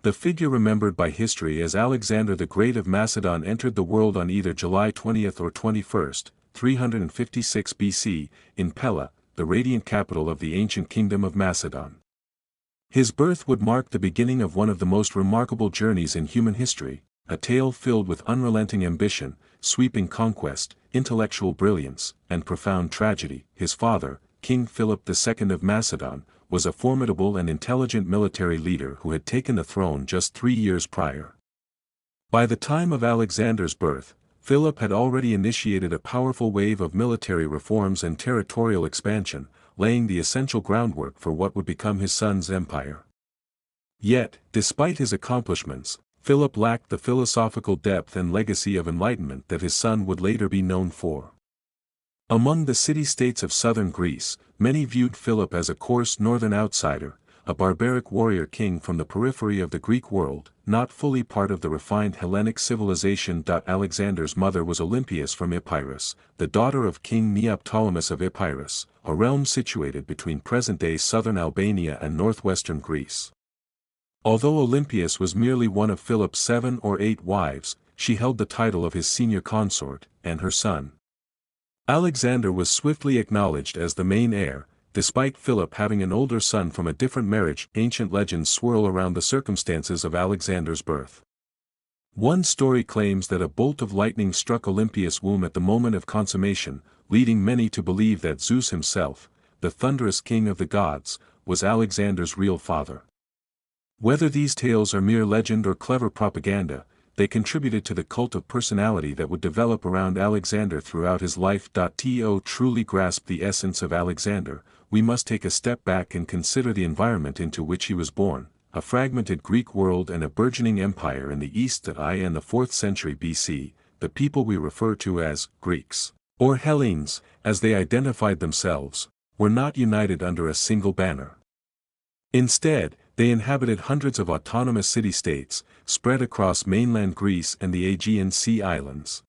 The figure remembered by history as Alexander the Great of Macedon entered the world on either July 20th or 21st, 356 BC, in Pella, the radiant capital of the ancient kingdom of Macedon. His birth would mark the beginning of one of the most remarkable journeys in human history, a tale filled with unrelenting ambition, sweeping conquest, intellectual brilliance, and profound tragedy. His father, King Philip II of Macedon, was a formidable and intelligent military leader who had taken the throne just 3 years prior. By the time of Alexander's birth, Philip had already initiated a powerful wave of military reforms and territorial expansion, laying the essential groundwork for what would become his son's empire. Yet, despite his accomplishments, Philip lacked the philosophical depth and legacy of enlightenment that his son would later be known for. Among the city-states of southern Greece, many viewed Philip as a coarse northern outsider, a barbaric warrior king from the periphery of the Greek world, not fully part of the refined Hellenic civilization. Alexander's mother was Olympias from Epirus, the daughter of King Neoptolemus of Epirus, a realm situated between present-day southern Albania and northwestern Greece. Although Olympias was merely one of Philip's 7 or 8 wives, she held the title of his senior consort, and her son Alexander was swiftly acknowledged as the main heir, despite Philip having an older son from a different marriage. Ancient legends swirl around the circumstances of Alexander's birth. One story claims that a bolt of lightning struck Olympias' womb at the moment of consummation, leading many to believe that Zeus himself, the thunderous king of the gods, was Alexander's real father. Whether these tales are mere legend or clever propaganda, they contributed to the cult of personality that would develop around Alexander throughout his life. To truly grasp the essence of Alexander, we must take a step back and consider the environment into which he was born, a fragmented Greek world and a burgeoning empire in the east. In the 4th century BC, the people we refer to as Greeks, or Hellenes, as they identified themselves, were not united under a single banner. Instead, they inhabited hundreds of autonomous city-states, spread across mainland Greece and the Aegean Sea islands.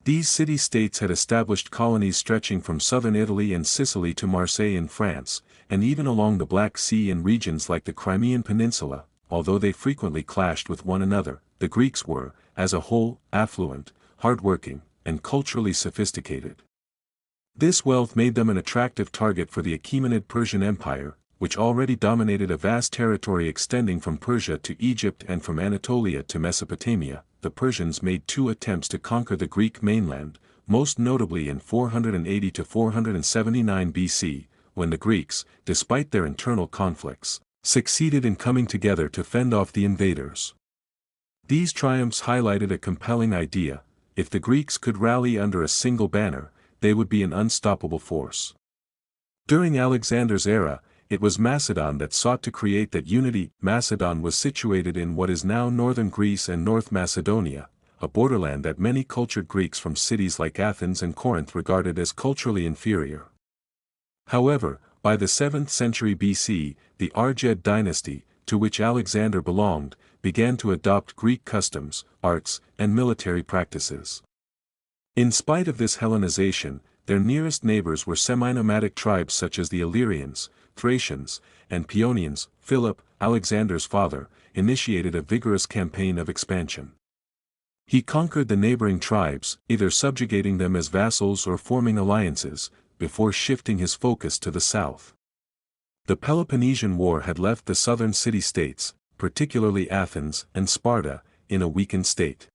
These city-states had established colonies stretching from southern Italy and Sicily to Marseille in France, and even along the Black Sea in regions like the Crimean Peninsula. Although they frequently clashed with one another, the Greeks were, as a whole, affluent, hardworking, and culturally sophisticated. This wealth made them an attractive target for the Achaemenid Persian Empire, which already dominated a vast territory extending from Persia to Egypt and from Anatolia to Mesopotamia. The Persians made 2 attempts to conquer the Greek mainland, most notably in 480 to 479 BC, when the Greeks, despite their internal conflicts, succeeded in coming together to fend off the invaders. These triumphs highlighted a compelling idea: if the Greeks could rally under a single banner, they would be an unstoppable force. During Alexander's era, it was Macedon that sought to create that unity. Macedon was situated in what is now northern Greece and North Macedonia, a borderland that many cultured Greeks from cities like Athens and Corinth regarded as culturally inferior. However, by the 7th century BC, the Argead dynasty, to which Alexander belonged, began to adopt Greek customs, arts, and military practices. In spite of this Hellenization, their nearest neighbors were semi-nomadic tribes such as the Illyrians, Thracians, and Paeonians. Philip, Alexander's father, initiated a vigorous campaign of expansion. He conquered the neighboring tribes, either subjugating them as vassals or forming alliances, before shifting his focus to the south. The Peloponnesian War had left the southern city-states, particularly Athens and Sparta, in a weakened state.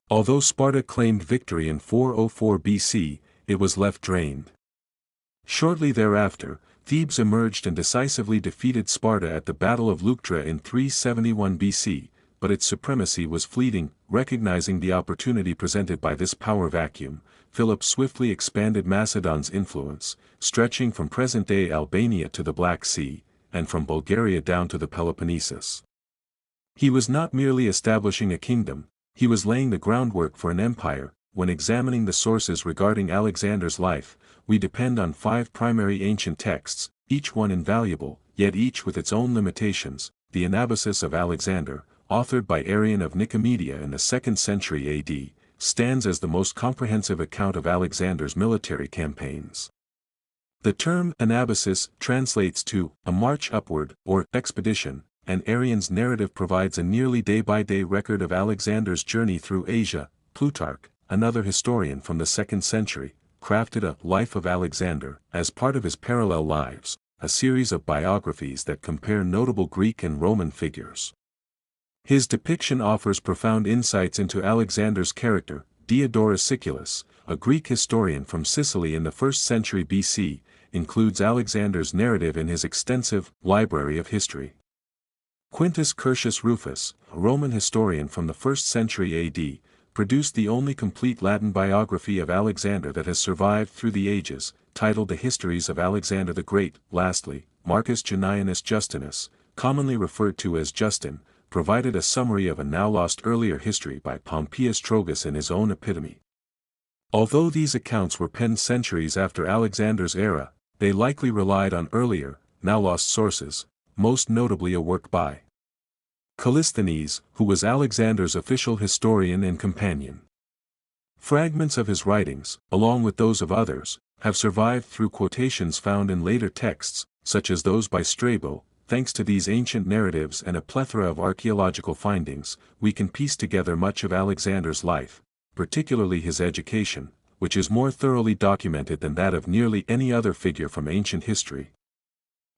Although Sparta claimed victory in 404 BC, it was left drained. Shortly thereafter, Thebes emerged and decisively defeated Sparta at the Battle of Leuctra in 371 BC, but its supremacy was fleeting. Recognizing the opportunity presented by this power vacuum, Philip swiftly expanded Macedon's influence, stretching from present-day Albania to the Black Sea, and from Bulgaria down to the Peloponnesus. He was not merely establishing a kingdom, he was laying the groundwork for an empire. When examining the sources regarding Alexander's life, we depend on 5 primary ancient texts, each one invaluable, yet each with its own limitations. The Anabasis of Alexander, authored by Arrian of Nicomedia in the 2nd century AD, stands as the most comprehensive account of Alexander's military campaigns. The term Anabasis translates to a march upward or expedition, and Arrian's narrative provides a nearly day-by-day record of Alexander's journey through Asia. Plutarch, another historian from the 2nd century, crafted a Life of Alexander as part of his Parallel Lives, a series of biographies that compare notable Greek and Roman figures. His depiction offers profound insights into Alexander's character. Diodorus Siculus, a Greek historian from Sicily in the 1st century BC, includes Alexander's narrative in his extensive Library of History. Quintus Curtius Rufus, a Roman historian from the 1st century AD, produced the only complete Latin biography of Alexander that has survived through the ages, titled The Histories of Alexander the Great. Lastly, Marcus Junianus Justinus, commonly referred to as Justin, provided a summary of a now-lost earlier history by Pompeius Trogus in his own Epitome. Although these accounts were penned centuries after Alexander's era, they likely relied on earlier, now-lost sources, most notably a work by Callisthenes, who was Alexander's official historian and companion. Fragments of his writings, along with those of others, have survived through quotations found in later texts, such as those by Strabo. Thanks to these ancient narratives and a plethora of archaeological findings, we can piece together much of Alexander's life, particularly his education, which is more thoroughly documented than that of nearly any other figure from ancient history.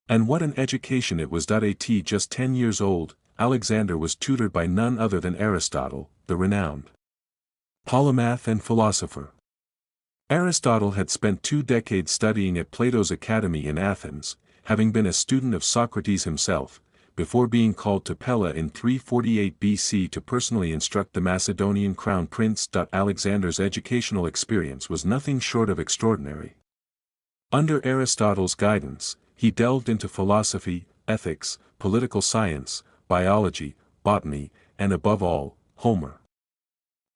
And what an education it was! At just 10 years old, Alexander was tutored by none other than Aristotle, the renowned polymath and philosopher. Aristotle had spent 2 decades studying at Plato's Academy in Athens, having been a student of Socrates himself, before being called to Pella in 348 BC to personally instruct the Macedonian crown prince. Alexander's educational experience was nothing short of extraordinary. Under Aristotle's guidance, he delved into philosophy, ethics, political science, biology, botany, and above all, Homer.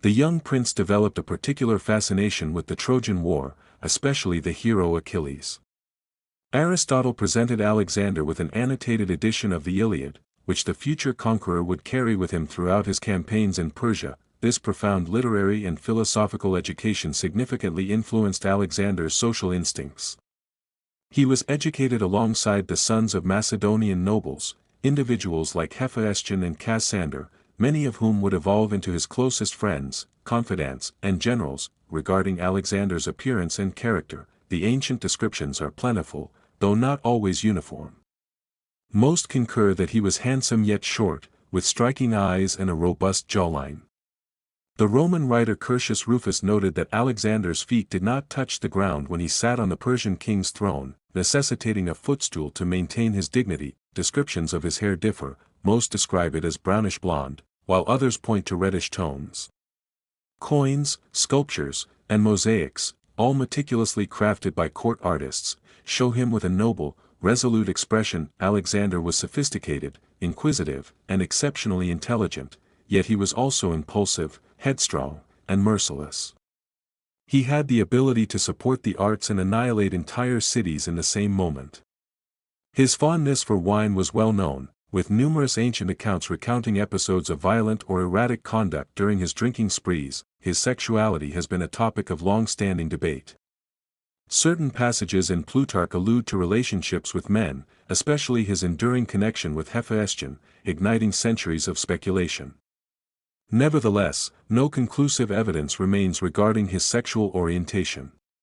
The young prince developed a particular fascination with the Trojan War, especially the hero Achilles. Aristotle presented Alexander with an annotated edition of the Iliad, which the future conqueror would carry with him throughout his campaigns in Persia. This profound literary and philosophical education significantly influenced Alexander's social instincts. He was educated alongside the sons of Macedonian nobles, individuals like Hephaestion and Cassander, many of whom would evolve into his closest friends, confidants, and generals. Regarding Alexander's appearance and character, the ancient descriptions are plentiful, though not always uniform. Most concur that he was handsome yet short, with striking eyes and a robust jawline. The Roman writer Curtius Rufus noted that Alexander's feet did not touch the ground when he sat on the Persian king's throne, necessitating a footstool to maintain his dignity. Descriptions of his hair differ, most describe it as brownish blonde, while others point to reddish tones. Coins, sculptures, and mosaics, all meticulously crafted by court artists, show him with a noble, resolute expression. Alexander was sophisticated, inquisitive, and exceptionally intelligent, yet he was also impulsive, headstrong, and merciless. He had the ability to support the arts and annihilate entire cities in the same moment. His fondness for wine was well known, with numerous ancient accounts recounting episodes of violent or erratic conduct during his drinking sprees. His sexuality has been a topic of long-standing debate. Certain passages in Plutarch allude to relationships with men, especially his enduring connection with Hephaestion, igniting centuries of speculation. Nevertheless, no conclusive evidence remains regarding his sexual orientation.